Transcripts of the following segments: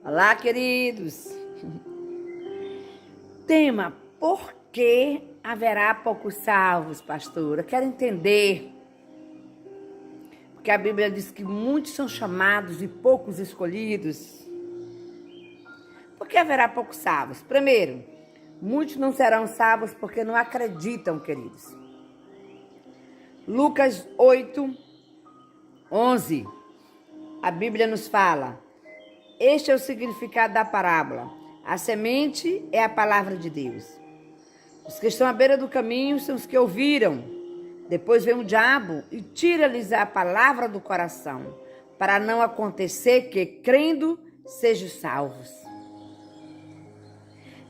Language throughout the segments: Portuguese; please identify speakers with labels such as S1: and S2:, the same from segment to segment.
S1: Olá, queridos. Tema: por que haverá poucos salvos, pastora? Quero entender. Porque a Bíblia diz que muitos são chamados e poucos escolhidos. Por que haverá poucos salvos? Primeiro, muitos não serão salvos porque não acreditam, queridos. Lucas 8, 11. A Bíblia nos fala: este é o significado da parábola. A semente é a palavra de Deus. Os que estão à beira do caminho são os que ouviram. Depois vem o diabo e tira-lhes a palavra do coração, para não acontecer que, crendo, sejam salvos.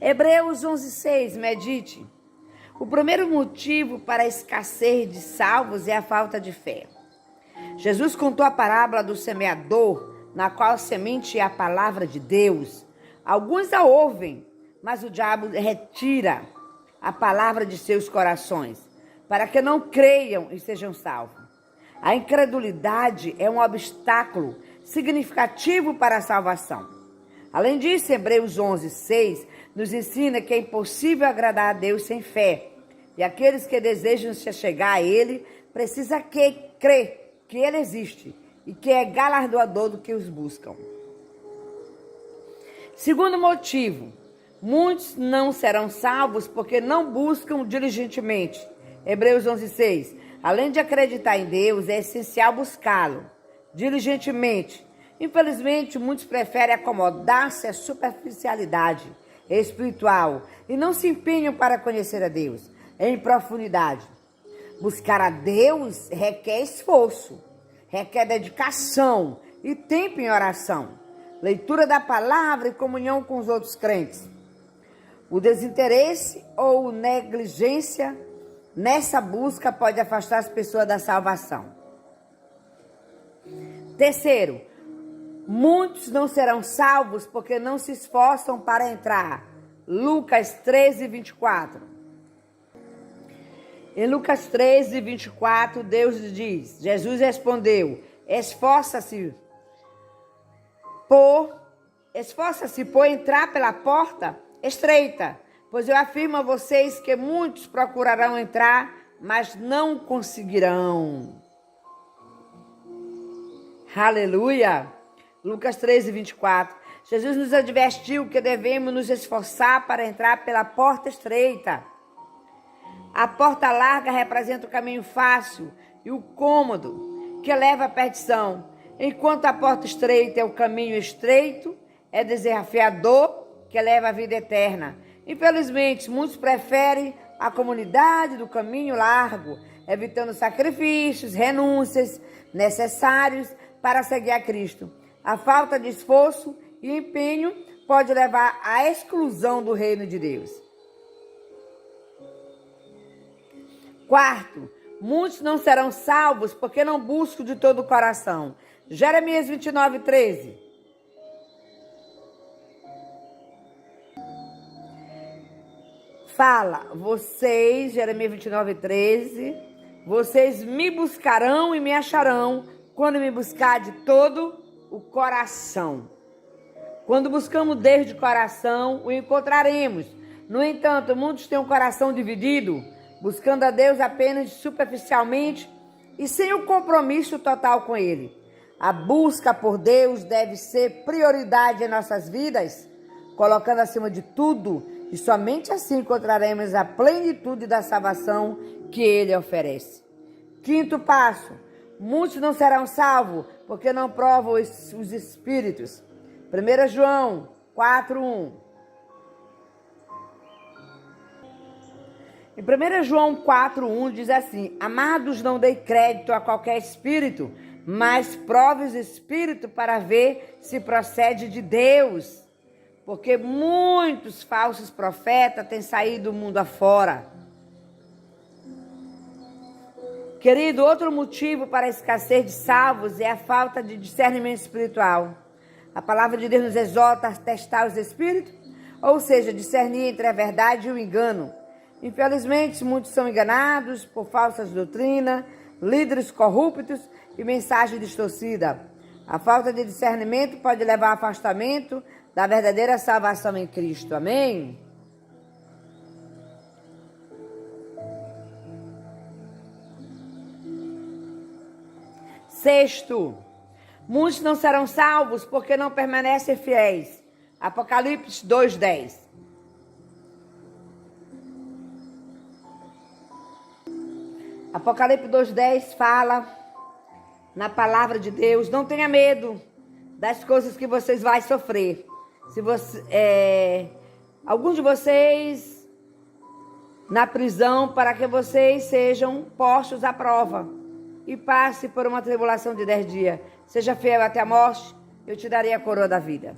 S1: Hebreus 11:6, medite. O primeiro motivo para a escassez de salvos é a falta de fé. Jesus contou a parábola do semeador, na qual a semente é a palavra de Deus. Alguns a ouvem, mas o diabo retira a palavra de seus corações, para que não creiam e sejam salvos. A incredulidade é um obstáculo significativo para a salvação. Além disso, Hebreus 11:6 nos ensina que é impossível agradar a Deus sem fé. E aqueles que desejam se chegar a Ele precisam crer que Ele existe e que é galardoador do que os buscam. Segundo motivo, muitos não serão salvos porque não buscam diligentemente. Hebreus 11:6. Além de acreditar em Deus, é essencial buscá-lo diligentemente. Infelizmente, muitos preferem acomodar-se à superficialidade espiritual e não se empenham para conhecer a Deus em profundidade. Buscar a Deus requer esforço, requer dedicação e tempo em oração, leitura da palavra e comunhão com os outros crentes. O desinteresse ou negligência nessa busca pode afastar as pessoas da salvação. Terceiro, muitos não serão salvos porque não se esforçam para entrar. Lucas 13:24. Em Lucas 13:24, Deus diz: Jesus respondeu: esforça-se por entrar pela porta estreita, pois eu afirmo a vocês que muitos procurarão entrar, mas não conseguirão. Aleluia! Lucas 13:24. Jesus nos advertiu que devemos nos esforçar para entrar pela porta estreita. A porta larga representa o caminho fácil e o cômodo que leva à perdição, enquanto a porta estreita é o caminho estreito, é desafiador, que leva à vida eterna. Infelizmente, muitos preferem a comunidade do caminho largo, evitando sacrifícios, renúncias necessários para seguir a Cristo. A falta de esforço e empenho pode levar à exclusão do reino de Deus. Quarto, muitos não serão salvos porque não buscam de todo o coração. Jeremias 29:13. Fala, Jeremias 29:13, vocês me buscarão e me acharão quando me buscar de todo o coração. Quando buscamos Deus de coração, o encontraremos. No entanto, muitos têm um coração dividido, buscando a Deus apenas superficialmente e sem o compromisso total com Ele. A busca por Deus deve ser prioridade em nossas vidas, colocando acima de tudo, e somente assim encontraremos a plenitude da salvação que Ele oferece. Quinto passo, muitos não serão salvos porque não provam os espíritos. 1 João 4:1. Em 1 João 4:1 diz assim: amados, não dei crédito a qualquer espírito, mas prove os espíritos para ver se procede de Deus. Porque muitos falsos profetas têm saído do mundo afora. Querido, outro motivo para a escassez de salvos é a falta de discernimento espiritual. A palavra de Deus nos exorta a testar os espíritos, ou seja, discernir entre a verdade e o engano. Infelizmente, muitos são enganados por falsas doutrinas, líderes corruptos e mensagem distorcida. A falta de discernimento pode levar a afastamento da verdadeira salvação em Cristo. Amém? Sexto, muitos não serão salvos porque não permanecem fiéis. Apocalipse 2:10. Apocalipse 2:10 fala na palavra de Deus: não tenha medo das coisas que vocês vão sofrer. Se alguns de vocês na prisão, para que vocês sejam postos à prova e passe por uma tribulação de 10 dias. Seja fiel até a morte, eu te darei a coroa da vida.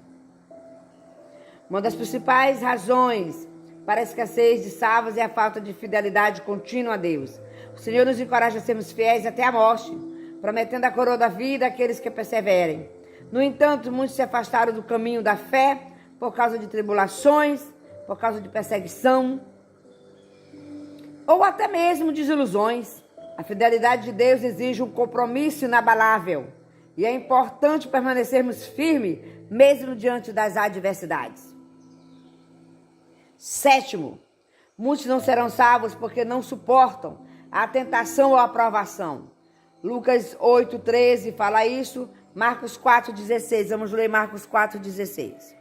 S1: Uma das principais razões para a escassez de salvos é a falta de fidelidade contínua a Deus. O Senhor nos encoraja a sermos fiéis até a morte, prometendo a coroa da vida àqueles que perseverem. No entanto, muitos se afastaram do caminho da fé por causa de tribulações, por causa de perseguição, ou até mesmo desilusões. A fidelidade de Deus exige um compromisso inabalável e é importante permanecermos firmes mesmo diante das adversidades. Sétimo, muitos não serão salvos porque não suportam a tentação ou a provação. Lucas 8:13 fala isso, Marcos 4:16. Vamos ler Marcos 4:16.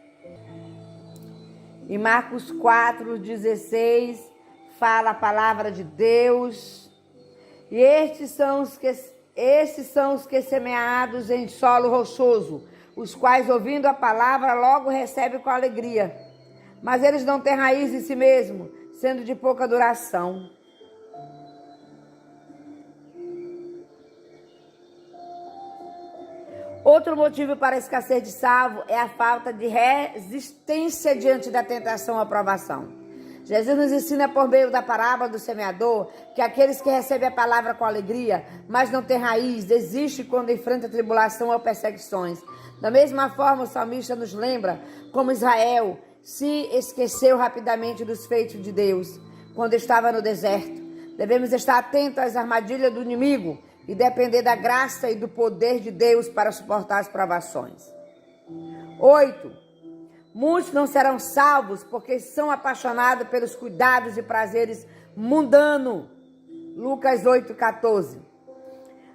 S1: Em Marcos 4:16 fala a palavra de Deus. E estes são os que semeados em solo rochoso, os quais, ouvindo a palavra, logo recebem com alegria. Mas eles não têm raiz em si mesmos, sendo de pouca duração. Outro motivo para a escassez de salvo é a falta de resistência diante da tentação ou aprovação. Jesus nos ensina por meio da parábola do semeador que aqueles que recebem a palavra com alegria, mas não têm raiz, desistem quando enfrentam tribulação ou perseguições. Da mesma forma, o salmista nos lembra como Israel se esqueceu rapidamente dos feitos de Deus quando estava no deserto. Devemos estar atentos às armadilhas do inimigo e depender da graça e do poder de Deus para suportar as provações. 8. Muitos não serão salvos porque são apaixonados pelos cuidados e prazeres mundanos. Lucas 8:14.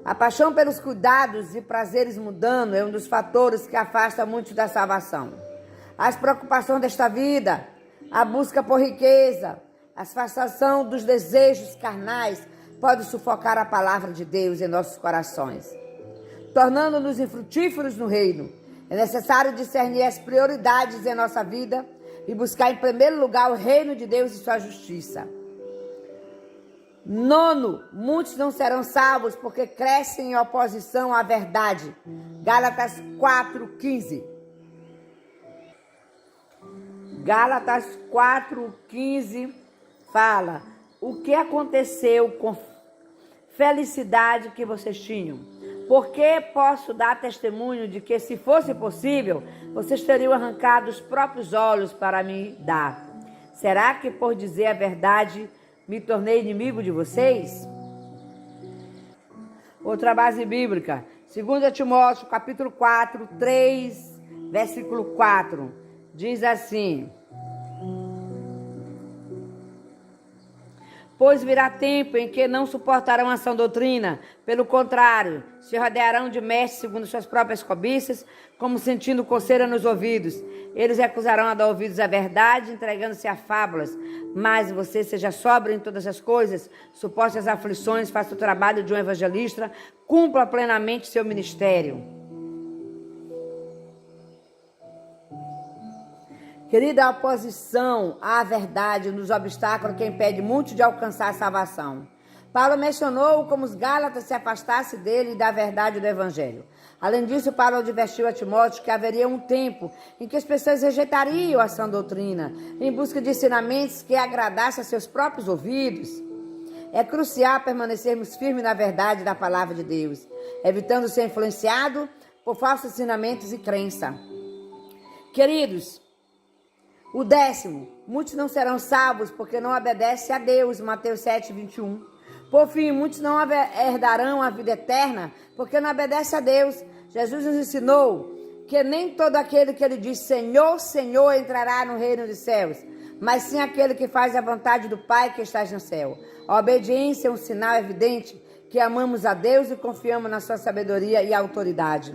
S1: A paixão pelos cuidados e prazeres mundanos é um dos fatores que afasta muitos da salvação. As preocupações desta vida, a busca por riqueza, a satisfação dos desejos carnais pode sufocar a palavra de Deus em nossos corações, tornando-nos infrutíferos no reino. É necessário discernir as prioridades em nossa vida e buscar em primeiro lugar o reino de Deus e sua justiça. 9. Muitos não serão salvos porque crescem em oposição à verdade. Gálatas 4:15. Gálatas 4:15 fala: o que aconteceu com felicidade que vocês tinham? Porque posso dar testemunho de que, se fosse possível, vocês teriam arrancado os próprios olhos para me dar. Será que, por dizer a verdade, me tornei inimigo de vocês? Outra base bíblica, 2 Timóteo, capítulo 4, 3, versículo 4, diz assim: pois virá tempo em que não suportarão a sã doutrina, pelo contrário, se rodearão de mestres segundo suas próprias cobiças, como sentindo coceira nos ouvidos. Eles recusarão a dar ouvidos à verdade, entregando-se a fábulas. Mas você seja sóbrio em todas as coisas, suporte as aflições, faça o trabalho de um evangelista, cumpra plenamente seu ministério. Querida, a oposição à verdade, um dos obstáculos que impede muitos de alcançar a salvação. Paulo mencionou como os Gálatas se afastassem dele e da verdade do Evangelho. Além disso, Paulo advertiu a Timóteo que haveria um tempo em que as pessoas rejeitariam a sã doutrina, em busca de ensinamentos que agradassem a seus próprios ouvidos. É crucial permanecermos firmes na verdade da palavra de Deus, evitando ser influenciado por falsos ensinamentos e crença. Queridos, o 10º, muitos não serão salvos porque não obedecem a Deus, Mateus 7:21. Por fim, muitos não herdarão a vida eterna porque não obedecem a Deus. Jesus nos ensinou que nem todo aquele que ele diz Senhor, Senhor entrará no reino dos céus, mas sim aquele que faz a vontade do Pai que estás no céu. A obediência é um sinal evidente que amamos a Deus e confiamos na sua sabedoria e autoridade.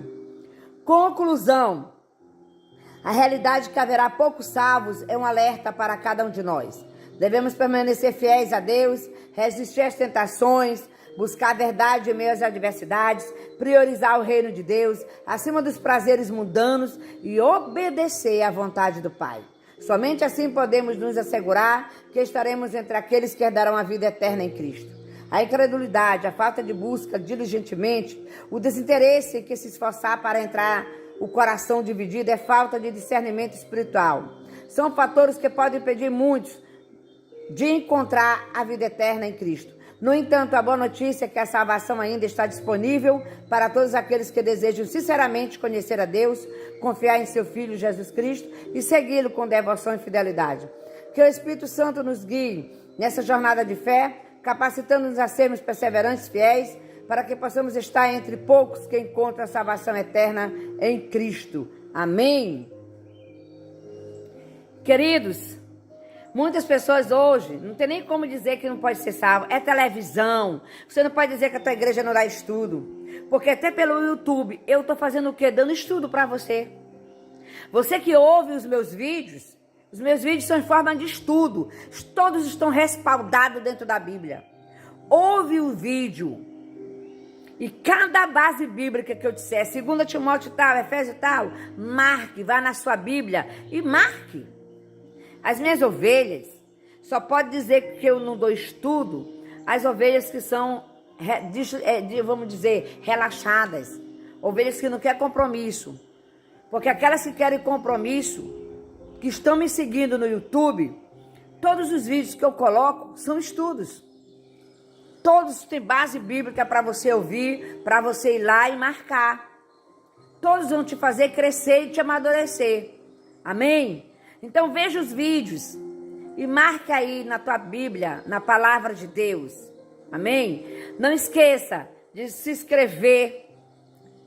S1: Conclusão. A realidade que haverá poucos salvos é um alerta para cada um de nós. Devemos permanecer fiéis a Deus, resistir às tentações, buscar a verdade em meio às adversidades, priorizar o reino de Deus, acima dos prazeres mundanos e obedecer à vontade do Pai. Somente assim podemos nos assegurar que estaremos entre aqueles que herdarão a vida eterna em Cristo. A incredulidade, a falta de busca diligentemente, o desinteresse em que se esforçar para entrar o coração dividido é falta de discernimento espiritual. São fatores que podem impedir muitos de encontrar a vida eterna em Cristo. No entanto, a boa notícia é que a salvação ainda está disponível para todos aqueles que desejam sinceramente conhecer a Deus, confiar em seu Filho Jesus Cristo e segui-lo com devoção e fidelidade. Que o Espírito Santo nos guie nessa jornada de fé, capacitando-nos a sermos perseverantes, fiéis, para que possamos estar entre poucos que encontram a salvação eterna em Cristo. Amém? Queridos, muitas pessoas hoje, não tem nem como dizer que não pode ser salvo. É televisão. Você não pode dizer que a tua igreja não dá estudo. Porque até pelo YouTube, eu estou fazendo o quê? Dando estudo para você. Você que ouve os meus vídeos são em forma de estudo. Todos estão respaldados dentro da Bíblia. Ouve o vídeo. E cada base bíblica que eu disser, 2 Timóteo tal, Efésios tal, marque, vá na sua Bíblia e marque. As minhas ovelhas, só pode dizer que eu não dou estudo, as ovelhas que são, vamos dizer, relaxadas. Ovelhas que não querem compromisso. Porque aquelas que querem compromisso, que estão me seguindo no YouTube, todos os vídeos que eu coloco são estudos. Todos têm base bíblica para você ouvir, para você ir lá e marcar. Todos vão te fazer crescer e te amadurecer. Amém? Então veja os vídeos e marque aí na tua Bíblia, na palavra de Deus. Amém? Não esqueça de se inscrever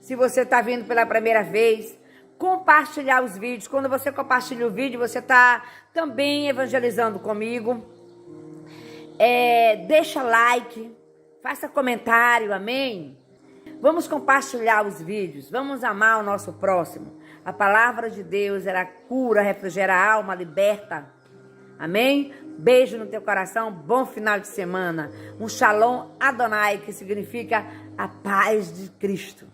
S1: se você está vindo pela primeira vez. Compartilhar os vídeos. Quando você compartilha o vídeo, você está também evangelizando comigo. Deixa like, faça comentário, amém? Vamos compartilhar os vídeos, vamos amar o nosso próximo. A palavra de Deus, ela cura, refrigera a alma, liberta. Amém? Beijo no teu coração, bom final de semana. Um Shalom Adonai, que significa a paz de Cristo.